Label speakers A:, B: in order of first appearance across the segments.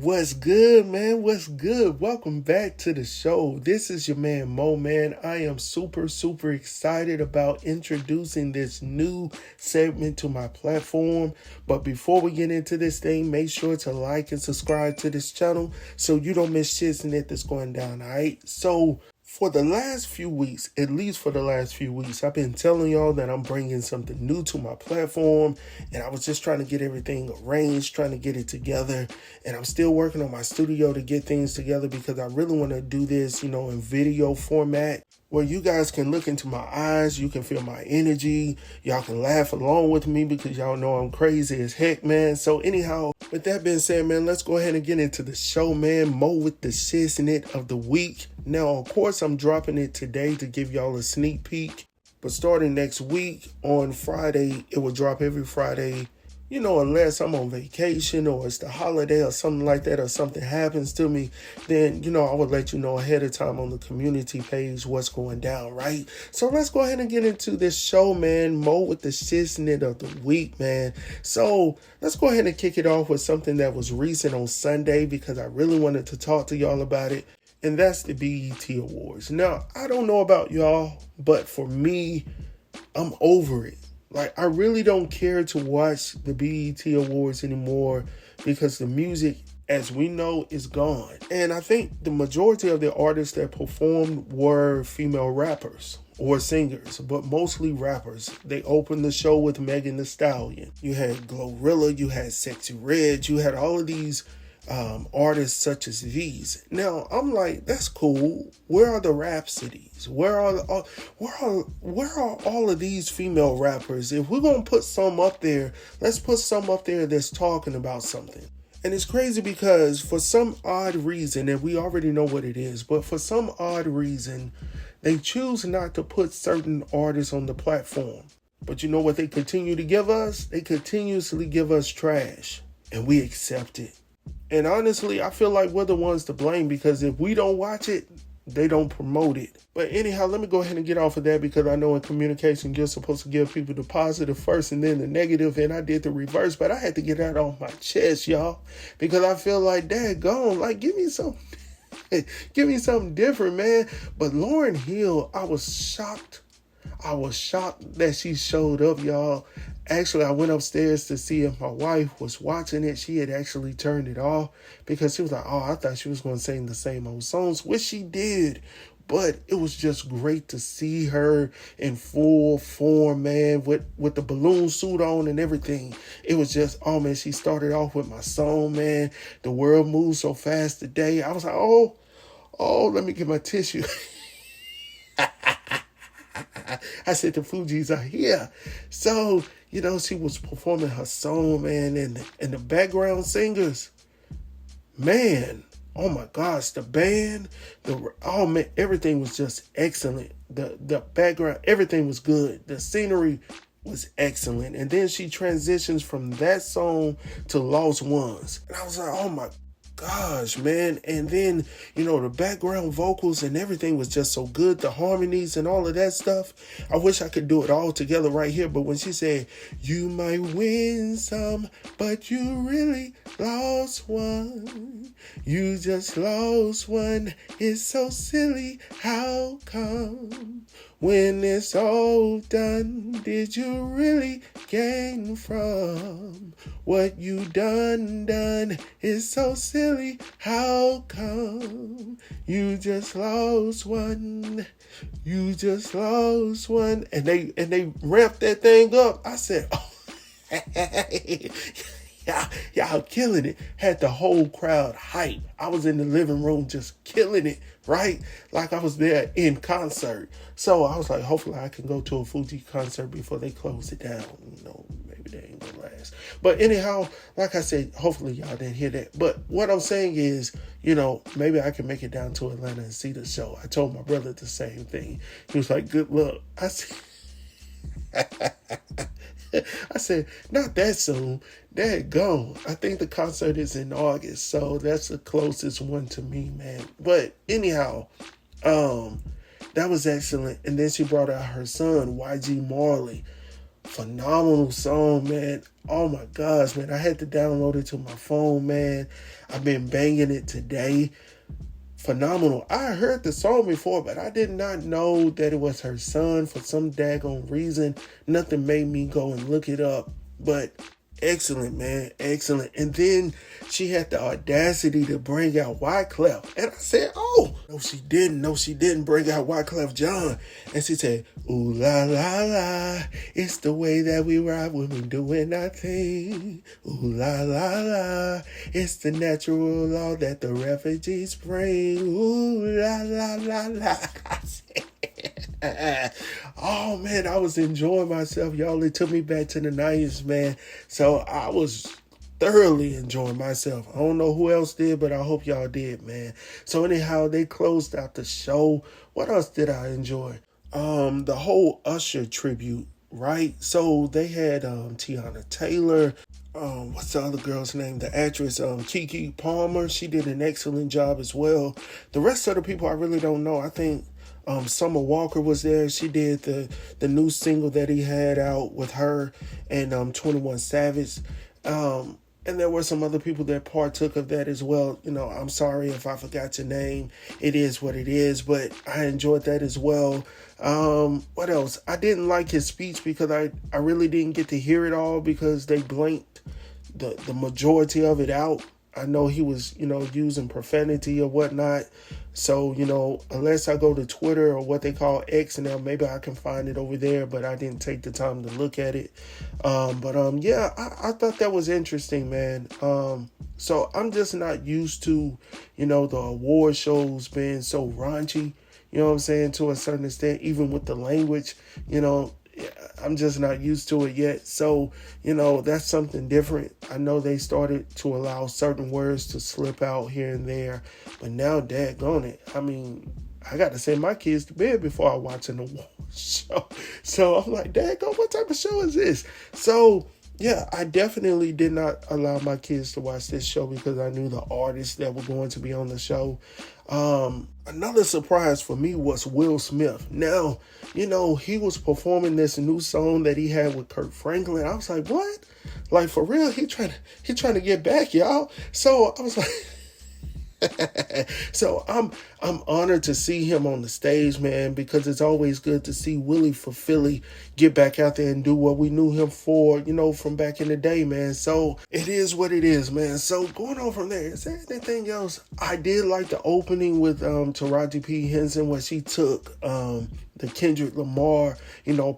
A: What's good, man? What's good? Welcome back to the show. This is your man, Mo, man. I am super excited about introducing this new segment to my platform. But before we get into this thing, make sure to like and subscribe to this channel so you don't miss Shiznit that's going down, all right? So, for the last few weeks, at least for the last few weeks, I've been telling y'all that I'm bringing something new to my platform, and I was just trying to get everything arranged, trying to get it together, and I'm still working on my studio to get things together because I really want to do this, in video format where you guys can look into my eyes, you can feel my energy, y'all can laugh along with me because y'all know I'm crazy as heck, man. So anyhow, with that being said, man, let's go ahead and get into the show, man. Mo with the Shiznit of the week. Now, of course, I'm dropping it today to give y'all a sneak peek, but starting next week on Friday, it will drop every Friday. Unless I'm on vacation or it's the holiday or something like that or something happens to me, then, I would let you know ahead of time on the community page what's going down, right? So let's go ahead and get into this show, man. Mo with the Shiznit of the week, man. So let's go ahead and kick it off with something that was recent on Sunday because I really wanted to talk to y'all about it, and that's the BET Awards. Now, I don't know about y'all, but for me, I'm over it. I really don't care to watch the BET Awards anymore because the music, as we know, is gone. And I think the majority of the artists that performed were female rappers or singers, but mostly rappers. They opened the show with Megan Thee Stallion. You had Glorilla, you had Sexy Red, you had all of these artists such as these. Now I'm like, that's cool. Where are the Rhapsodies? Where are all of these female rappers? If we're gonna put some up there, let's put some up there that's talking about something. And it's crazy because for some odd reason, and we already know what it is, but for some odd reason, they choose not to put certain artists on the platform. But you know what they continue to give us? They continuously give us trash, and we accept it. And honestly, I feel like we're the ones to blame because if we don't watch it, they don't promote it. But anyhow, let me go ahead and get off of that because I know in communication, you're supposed to give people the positive first and then the negative, and I did the reverse, but I had to get that off my chest, y'all, because I feel like, daggone, give me some, give me something different, man. But Lauryn Hill, I was shocked that she showed up, y'all. Actually, I went upstairs to see if my wife was watching it. She had actually turned it off because she was like, I thought she was going to sing the same old songs, which she did. But it was just great to see her in full form, man, with the balloon suit on and everything. It was just, man, she started off with my song, man. The world moves so fast today. I was like, let me get my tissue. I said the Fugees are here. So, she was performing her song, man, and the background singers, man, oh my gosh, the band, everything was just excellent. The background, everything was good. The scenery was excellent. And then she transitions from that song to Lost Ones. And I was like, oh my gosh, man. And then, the background vocals and everything was just so good. The harmonies and all of that stuff. I wish I could do it all together right here. But when she said, you might win some, but you really lost one. You just lost one. It's so silly. How come? When it's all done, did you really gain from what you done? It's so silly. How come? You just lost one. You just lost one. And they ramped that thing up. I said, y'all killing it. Had the whole crowd hype. I was in the living room just killing it, right? Like I was there in concert. So I was like, hopefully I can go to a Fuji concert before they close it down. Maybe they ain't gonna last. But anyhow, like I said, hopefully y'all didn't hear that. But what I'm saying is, maybe I can make it down to Atlanta and see the show. I told my brother the same thing. He was like, good luck. I said, not that soon. That gone. I think the concert is in August, so that's the closest one to me, man. But anyhow, that was excellent. And then she brought out her son, YG Marley. Phenomenal song, man. Oh my gosh, man. I had to download it to my phone, man. I've been banging it today. Phenomenal. I heard the song before, but I did not know that it was her son for some daggone reason. Nothing made me go and look it up. But excellent, man. Excellent. And then she had the audacity to bring out Wyclef. And I said, oh, no, she didn't. No, she didn't bring out Wyclef John. And she said, ooh, la, la, la. It's the way that we ride when we doing our thing. Ooh, la, la, la. It's the natural law that the refugees bring. Ooh, la, la, la, la. I said, oh man, I was enjoying myself, y'all. It took me back to the 90s, man. So I was thoroughly enjoying myself. I don't know who else did, but I hope y'all did, man. So anyhow, they closed out the show. What else did I enjoy? The whole Usher tribute, right? So they had Tiana Taylor. What's the other girl's name? The actress, Keke Palmer. She did an excellent job as well. The rest of the people I really don't know. I think Summer Walker was there. She did the new single that he had out with her and 21 Savage. And there were some other people that partook of that as well. You know, I'm sorry if I forgot your name. It is what it is, but I enjoyed that as well. What else? I didn't like his speech because I really didn't get to hear it all because they blanked the majority of it out. I know he was, using profanity or whatnot. So, unless I go to Twitter or what they call X now, maybe I can find it over there, but I didn't take the time to look at it. Yeah, I thought that was interesting, man. So I'm just not used to, the award shows being so raunchy, you know what I'm saying, to a certain extent, even with the language, I'm just not used to it yet. So, that's something different. I know they started to allow certain words to slip out here and there, but now, daggone it. I mean, I got to send my kids to bed before I watch an award show. So I'm like, daggone, what type of show is this? So, yeah, I definitely did not allow my kids to watch this show because I knew the artists that were going to be on the show. Another surprise for me was Will Smith. Now, he was performing this new song that he had with Kirk Franklin. I was like, what? Like, for real? He trying to get back, y'all. So I was like, so I'm honored to see him on the stage, man, because it's always good to see Willie for Philly get back out there and do what we knew him for, from back in the day, man. So it is what it is, man. So going on from there, is there anything else? I did like the opening with Taraji P. Henson where she took the Kendrick Lamar,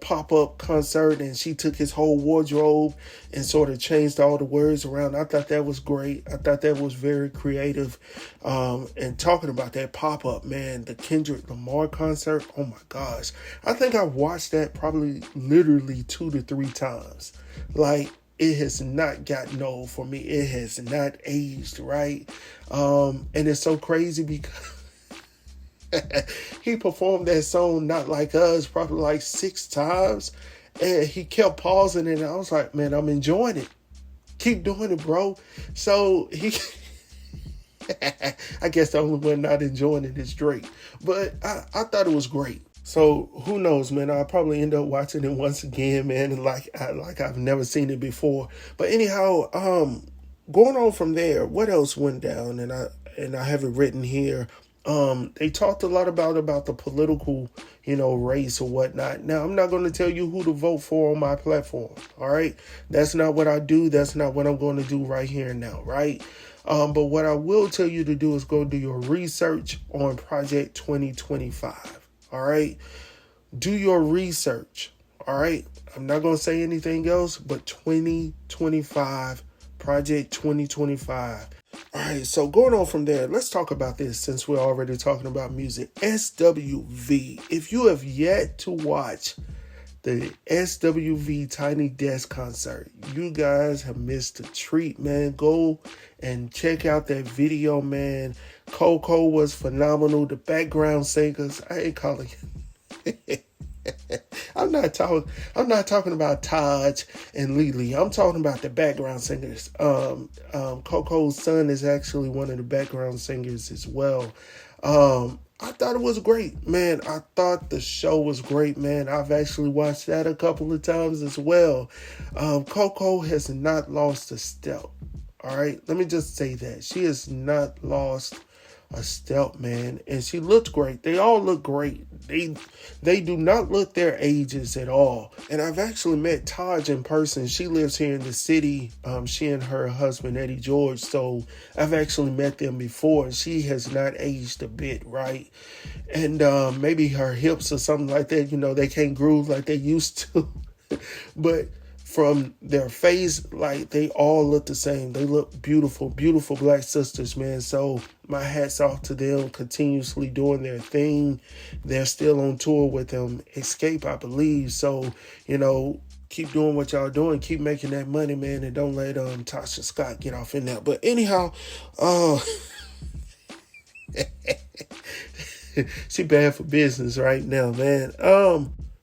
A: pop-up concert, and she took his whole wardrobe and sort of changed all the words around. I thought that was great. I thought that was very creative. And talking about that pop-up, man, the Kendrick Lamar concert, oh my gosh. I think I've watched that probably literally 2 to 3 times. Like, it has not gotten old for me. It has not aged, right? And it's so crazy because he performed that song Not Like Us probably like 6 times, and he kept pausing, and I was like, man, I'm enjoying it. Keep doing it, bro. So he I guess the only one not enjoying it is Drake, but I thought it was great. So who knows, man? I'll probably end up watching it once again, man, like I've never seen it before. But anyhow, going on from there, what else went down? And I have it written here. They talked a lot about the political, race or whatnot. Now, I'm not going to tell you who to vote for on my platform. All right. That's not what I do. That's not what I'm going to do right here and now. Right. But what I will tell you to do is go do your research on Project 2025. All right. Do your research. All right. I'm not going to say anything else, but 2025, Project 2025. All right, so going on from there, let's talk about this since we're already talking about music. SWV. If you have yet to watch the SWV Tiny Desk concert, you guys have missed a treat, man. Go and check out that video, man. Coco was phenomenal. The background singers, I ain't calling it. I'm not talking about Taj and Lily. I'm talking about the background singers. Coco's son is actually one of the background singers as well. I thought it was great, man. I thought the show was great, man. I've actually watched that a couple of times as well. Coco has not lost a step. All right, let me just say that she has not lost a step, man, and she looked great. They all look great. They do not look their ages at all. And I've actually met Taj in person. She lives here in the city. She and her husband Eddie George. So I've actually met them before. She has not aged a bit, right? And maybe her hips or something like that. You know, they can't groove like they used to. But from their face, like, they all look the same. They look beautiful, beautiful black sisters, man. So my hat's off to them, continuously doing their thing. They're still on tour with them, Escape, I believe. So, you know, keep doing what y'all doing. Keep making that money, man. And don't let Tasha Scott get off in that. But anyhow, she bad for business right now, man.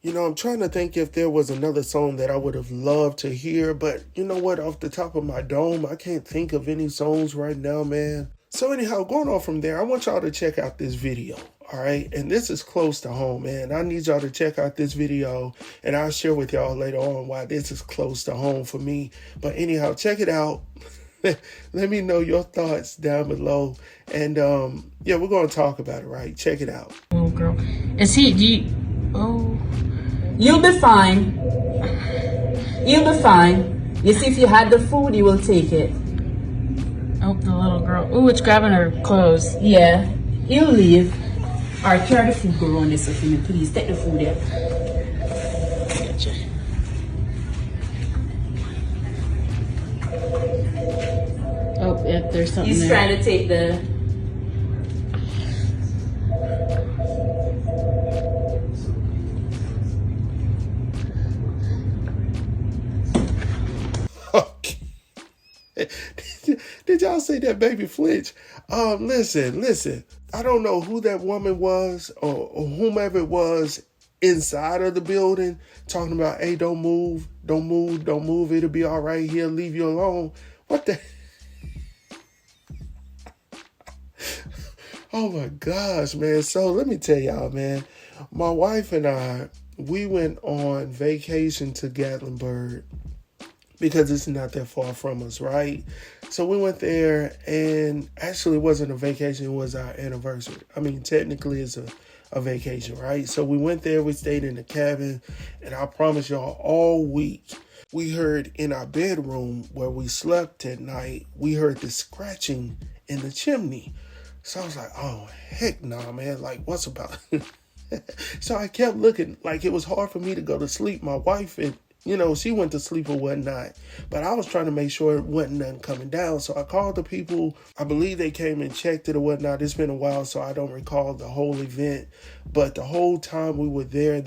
A: You know, I'm trying to think if there was another song that I would have loved to hear, but you know what? Off the top of my dome, I can't think of any songs right now, man. So anyhow, going on from there, I want y'all to check out this video, all right? And this is close to home, man. I need y'all to check out this video, and I'll share with y'all later on why this is close to home for me. But anyhow, check it out. Let me know your thoughts down below. And yeah, we're going to talk about it, right? Check it out.
B: Oh, girl. Oh.
C: You'll be fine. You'll be fine. You see, if you had the food, you will take it.
B: Oh, the little girl. Oh, it's grabbing her clothes.
C: Yeah, he'll leave. All right, carry the food, go around this for me, please. Take the food there.
B: Gotcha. Oh, yeah, there's something
C: He's
B: there.
C: trying to take the...
A: Did y'all see that baby flinch? Listen. I don't know who that woman was or whomever it was inside of the building talking about, hey, don't move. It'll be all right. He'll leave you alone. What the? Oh my gosh, man. So let me tell y'all, man. My wife and I, we went on vacation to Gatlinburg, because it's not that far from us, right? So we went there, and actually it wasn't a vacation, it was our anniversary. I mean, technically it's a vacation, right? So we went there, we stayed in the cabin, and I promise y'all, all week, we heard in our bedroom where we slept at night, we heard the scratching in the chimney. So I was like, oh, heck nah, man. Like, what's about? So I kept looking. Like, it was hard for me to go to sleep. My wife, and you know, she went to sleep or whatnot, but I was trying to make sure it wasn't nothing coming down. So I called the people. I believe they came and checked it or whatnot. It's been a while, so I don't recall the whole event. But the whole time we were there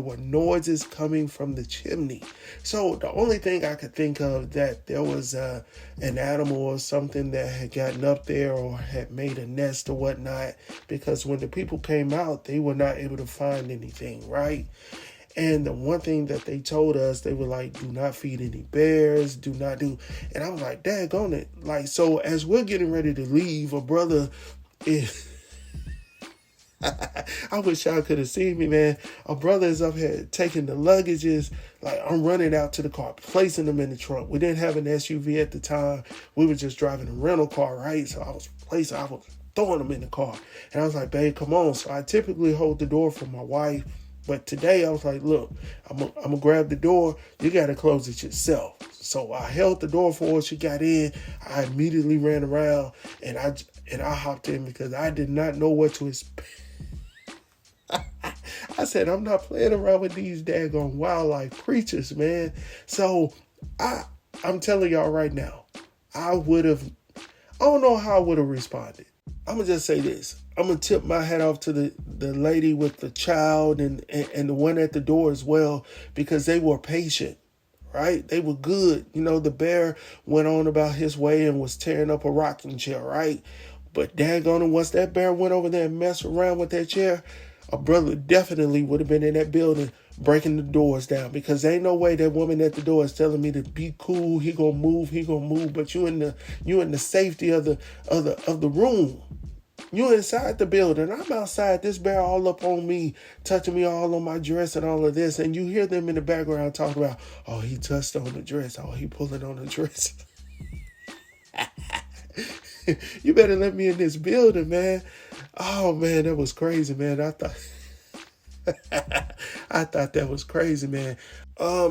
A: were noises coming from the chimney. So the only thing I could think of that there was an animal or something that had gotten up there or had made a nest or whatnot, because when the people came out, they were not able to find anything, right? And the one thing that they told us, they were like, do not feed any bears, do not do. And I was like, daggone it. Like, so as we're getting ready to leave, a brother is, I wish y'all could have seen me, man. A brother is up here taking the luggages. Like, I'm running out to the car, placing them in the trunk. We didn't have an SUV at the time. We were just driving a rental car, right? So I was throwing them in the car. And I was like, babe, come on. So I typically hold the door for my wife. But today I was like, look, I'm gonna grab the door. You got to close it yourself. So I held the door for her. She got in. I immediately ran around and I hopped in because I did not know what to expect. I said, I'm not playing around with these daggone wildlife creatures, man. So I'm telling y'all right now, I don't know how I would have responded. I'm going to just say this. I'm going to tip my hat off to the lady with the child and the one at the door as well, because they were patient, right? They were good. You know, the bear went on about his way and was tearing up a rocking chair, right? But daggone it, once that bear went over there and messed around with that chair, a brother definitely would have been in that building breaking the doors down, because ain't no way that woman at the door is telling me to be cool. He gonna move. But you in the safety of the room. You inside the building. I'm outside. This bear all up on me, touching me all on my dress and all of this. And you hear them in the background talking about, oh, he touched on the dress. Oh, he pulling on the dress. You better let me in this building, man. Oh, man, that was crazy, man. I thought that was crazy, man.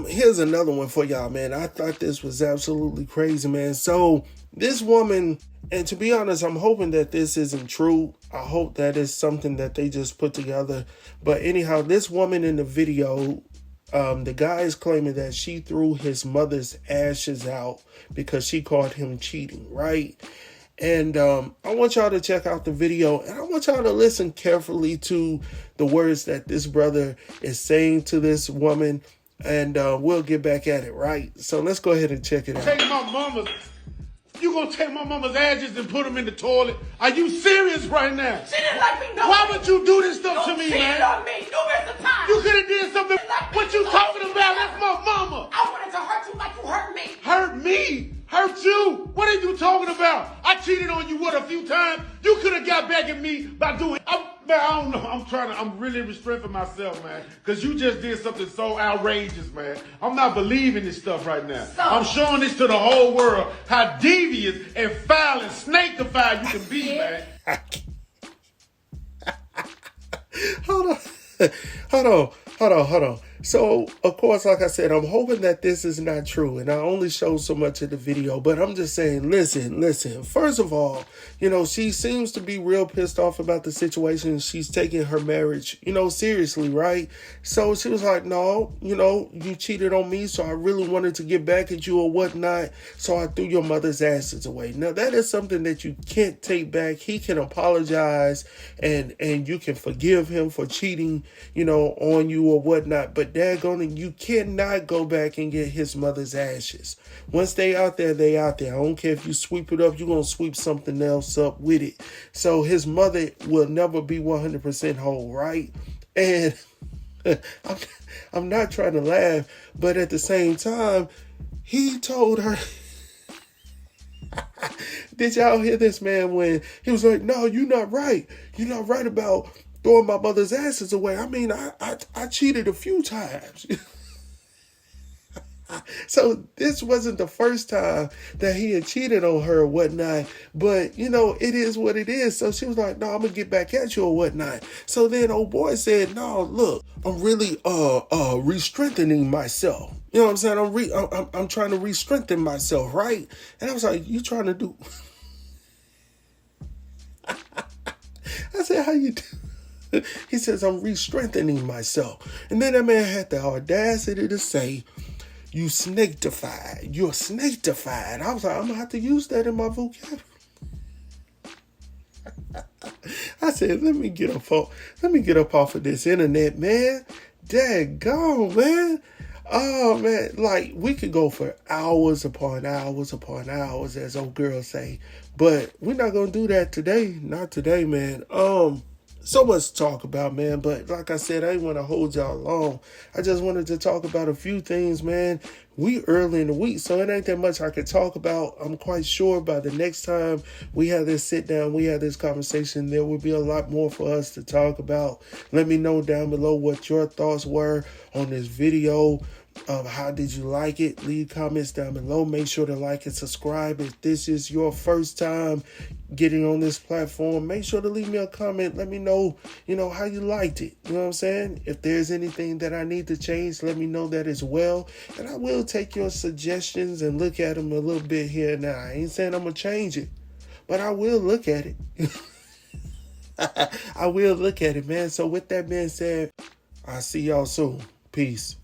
A: Here's another one for y'all, man. I thought this was absolutely crazy, man. So this woman, and to be honest, I'm hoping that this isn't true. I hope that is something that they just put together. But anyhow, this woman in the video, the guy is claiming that she threw his mother's ashes out because she caught him cheating, right? And I want y'all to check out the video, and I want y'all to listen carefully to the words that this brother is saying to this woman, and we'll get back at it, right? So let's go ahead and check it out.
D: You gonna take my mama's ashes and put them in the toilet? Are you serious right now?
C: She didn't let me know.
D: Why would you do this stuff to me, man?
C: On me numerous of times.
D: You could have did something. What you talking about? That's my mama.
C: I wanted to hurt you like you hurt me.
D: Hurt me? Hurt you? What are you talking about? I cheated on you, a few times? You could have got back at me by doing... Man, I don't know. I'm really restraining myself, man. Because you just did something so outrageous, man. I'm not believing this stuff right now. I'm showing this to the whole world how devious and foul and snakeified you can be, man.
A: Hold on. So, of course, like I said, I'm hoping that this is not true, and I only showed so much of the video, but I'm just saying, listen. First of all, she seems to be real pissed off about the situation. She's taking her marriage, seriously, right? So she was like, no, you cheated on me, so I really wanted to get back at you or whatnot, so I threw your mother's ashes away. Now, that is something that you can't take back. He can apologize, and you can forgive him for cheating, on you or whatnot, but daggone, you cannot go back and get his mother's ashes. Once they out there, they out there. I don't care if you sweep it up, you're going to sweep something else up with it. So his mother will never be 100% whole, right? And I'm not trying to laugh, but at the same time, he told her... Did y'all hear this, man, when he was like, no, you're not right. You're not right about throwing my mother's ashes away. I mean, I cheated a few times. So this wasn't the first time that he had cheated on her or whatnot. But, it is what it is. So she was like, no, I'm going to get back at you or whatnot. So then old boy said, no, look, I'm really re-strengthening myself. You know what I'm saying? I'm trying to re-strengthen myself, right? And I was like, you trying to do... I said, how you do? He says, I'm re-strengthening myself. And then that man had the audacity to say, you snakeified. You're snakeified. I was like, I'm going to have to use that in my vocabulary. I said, let me get up off of this internet, man. Daggone, man. Oh, man. Like, we could go for hours upon hours, as old girls say. But we're not going to do that today. Not today, man. So much to talk about, man. But like I said, I didn't want to hold y'all long. I just wanted to talk about a few things, man. We early in the week, so it ain't that much I could talk about. I'm quite sure by the next time we have this sit down, we have this conversation, there will be a lot more for us to talk about. Let me know down below what your thoughts were on this video. How did you like it? Leave comments down below. Make sure to like and subscribe. If this is your first time getting on this platform, make sure to leave me a comment. Let me know, how you liked it. You know what I'm saying? If there's anything that I need to change, let me know that as well. And I will take your suggestions and look at them a little bit here and now. I ain't saying I'm going to change it, but I will look at it. I will look at it, man. So with that being said, I'll see y'all soon. Peace.